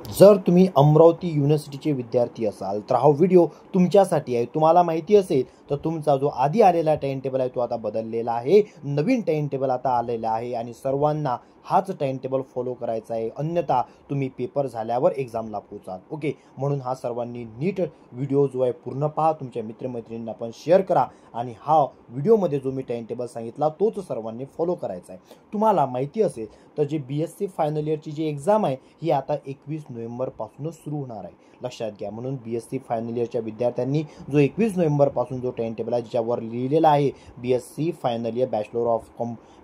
जर तुम्ही अमरावती युनिव्हर्सिटीचे विद्यार्थी असाल तर हा व्हिडिओ तुमच्यासाठी आहे। तुम्हाला माहिती असेल तर तुमचा जो आधी आलेला टाइम टेबल आहे तो आता बदललेला आहे। नवीन टाइम टेबल आता आलेला आहे आणि सर्वांना हाच टाइम टेबल फॉलो करायचा आहे, अन्यथा तुम्ही पेपर झाल्यावर एक्झामला पोहोचाल। ओके, म्हणून हा सर्वांनी नीट व्हिडिओ जो आहे पूर्ण पहा, तुमच्या मित्रमैत्रिणींना पण शेअर करा आणि हा व्हिडिओमध्ये जो मी टाइम टेबल सांगितला तोच सर्वांनी फॉलो करायचा आहे। तुम्हाला माहिती असेल तर जी BSc फायनल इयरची जी एक्झाम आहे ही आता 21 नोव्हेंबरपासूनच सुरू होणार आहे, लक्षात घ्या। म्हणून BSc फायनल इयरच्या विद्यार्थ्यांनी जो 21 नोव्हेंबरपासून जो टाइम टेबल आहे ज्यावर लिहिलेला आहे BSc final year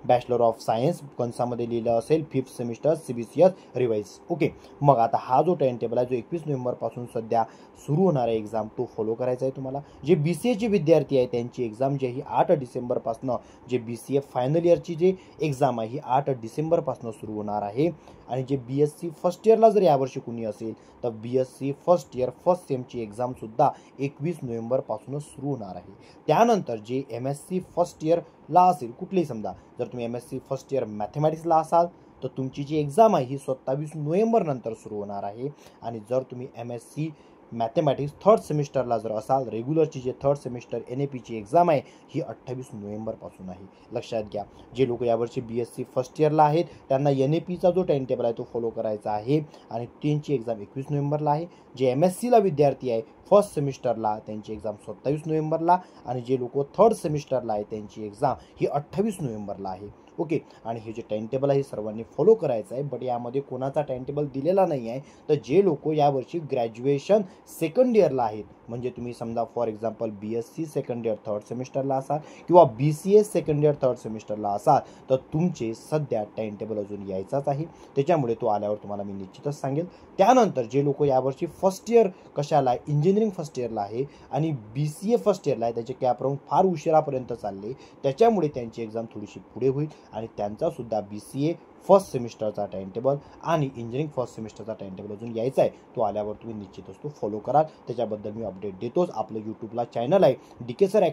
bachelor of science कंसामध्ये लिहिलं असेल 5th semester CBCS revise. Okay, मग आता हा जो टाइम टेबल आहे जो 21 नोव्हेंबरपासून सध्या सुरू होणार आहे एक्झाम तो फॉलो करायचा आहे तुम्हाला। जे BCAचे विद्यार्थी आहे त्यांची एक्झाम जी आहे ही 8 डिसेंबरपासून, जे BCA फायनल इयरची जी एक्झाम आहे ही 8 डिसेंबरपासून सुरू होणार आहे। आणि जे BSc फर्स्ट इयरला जर यावर्षी कुणी असेल तर BSc फर्स्ट इयर फर्स्ट सेमची एक्झामसुद्धा 21 नोव्हेंबरपासूनच सुरू होणार आहे। त्यानंतर जे MSc फर्स्ट इयरला असेल कुठलेही, समजा जर तुम्ही MSc फर्स्ट इयर मॅथमॅटिक्सला असाल तर तुमची जी एक्झाम आहे ही 27 नोव्हेंबर नंतर सुरू होणार आहे। आणि जर तुम्ही MSc मॅथमॅटिक्स थर्ड सेमिस्टरला जर असाल, रेग्युलरची जे थर्ड सेमिस्टर NAPची एक्झाम आहे ही 28 नोव्हेंबरपासून आहे, लक्षात घ्या। जे लोक यावर्षी BSc फर्स्ट इयरला आहेत त्यांना NAPचा जो टाइम टेबल आहे तो फॉलो करायचा आहे आणि त्यांची एक्झाम 21 नोव्हेंबरला आहे। जे MScला विद्यार्थी आहे फर्स्ट सेमिस्टरला त्यांची एक्झाम 27 नोव्हेंबरला आणि जे लोक थर्ड सेमिस्टरला आहे त्यांची एक्झाम ही 28 नोव्हेंबरला आहे। ओके, आणि हे जे टाइम टेबल आहे सर्वांनी फॉलो करायचं आहे, बट यामध्ये कोणाचा टाइम टेबल दिलेला नाही आहे। तर जे लोक यावर्षी ग्रॅज्युएशन सेकंड इयरला आहेत, म्हणजे तुम्ही समजा for example BSc second year third सेमिस्टरला असाल किंवा BCA सेकंड इयर थर्ड सेमिस्टरला असाल तर तुमचे सध्या टाइम टेबल अजून यायचाच आहे, त्याच्यामुळे तो आल्यावर तुम्हाला मी निश्चितच सांगेल। त्यानंतर जे लोक यावर्षी फर्स्ट इयर कशाला आहे, इंजिनिअरिंग फर्स्ट इयरला आहे आणि BCA फर्स्ट इयरला आहे, त्याचे कॅप राऊंड फार उशिरापर्यंत चालले, त्याच्यामुळे त्यांची एक्झाम थोडीशी पुढे होईल आणि त्यांचा सुद्धा BCA फर्स्ट सेमिस्टरचा टाइम टेबल आणि इंजिनिअरिंग फर्स्ट सेमिस्टरचा टाइम टेबल अजून यायचा आहे, तो आल्यावर तुम्ही निश्चितच तो फॉलो कराल। त्याच्याबद्दल मी अपडेट देतोच। आपलं यूट्यूबला चॅनल आहे DK सर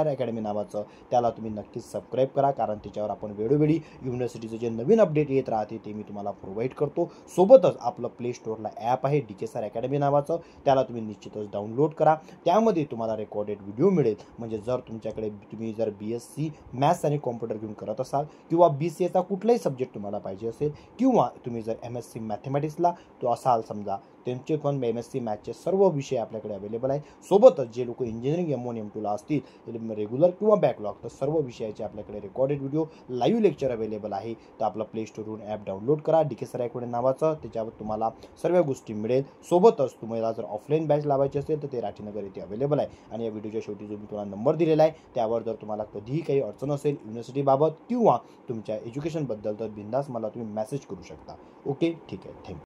अकॅडमी नावाचं, त्याला तुम्ही नक्कीच सबस्क्राईब करा, कारण त्याच्यावर आपण वेळोवेळी युनिव्हर्सिटीचे जे नवीन अपडेट येत राहते ते मी तुम्हाला प्रोव्हाइड करतो। सोबतच आपलं प्ले स्टोअरला ॲप आहे DK सर अकॅडमी नावाचं, त्याला तुम्ही निश्चितच डाउनलोड करा। त्यामध्ये तुम्हाला रेकॉर्डेड व्हिडिओ मिळेल, म्हणजे जर तुम्ही जर BSc मॅथ्स आणि कॉम्प्युटर घेऊन करत असाल किंवा BCAचा कुठलाही सब्जेक्ट तुम्हाला पाहिजे असेल किंवा तुम्ही जर MSc मॅथमॅटिक्सला तो असाल समजा, त्यांचे पण MSc मॅथचे सर्व विषय आपल्याकडे अवेलेबल आहे। सोबतच जे लोक इंजिनिअरिंग M1 M2ला असतील रेग्युलर किंवा बॅकलॉग, तर सर्व विषयाचे आपल्याकडे recorded video live lecture available आहे। तर आपलं प्ले स्टोअरवरून ॲप डाउनलोड करा DK सर अकॅडमी नावाचं, त्याच्यावर तुम्हाला सर्व गोष्टी मिळेल। सोबतच तुम्हाला जर ऑफलाईन बॅच लावायची असेल तर ते राठीनगर येथे अवेलेबल आहे। आणि या व्हिडिओच्या शेवटी जो मी तुम्हाला नंबर दिलेला आहे त्यावर जर तुम्हाला कधीही काही अडचण असेल युनिव्हर्सिटीबाबत किंवा तुमच्या एज्युकेशनबद्दल तर बिंदास मला तुम्ही मेसेज करू शकता। ओके, ठीक आहे, थँक्यू।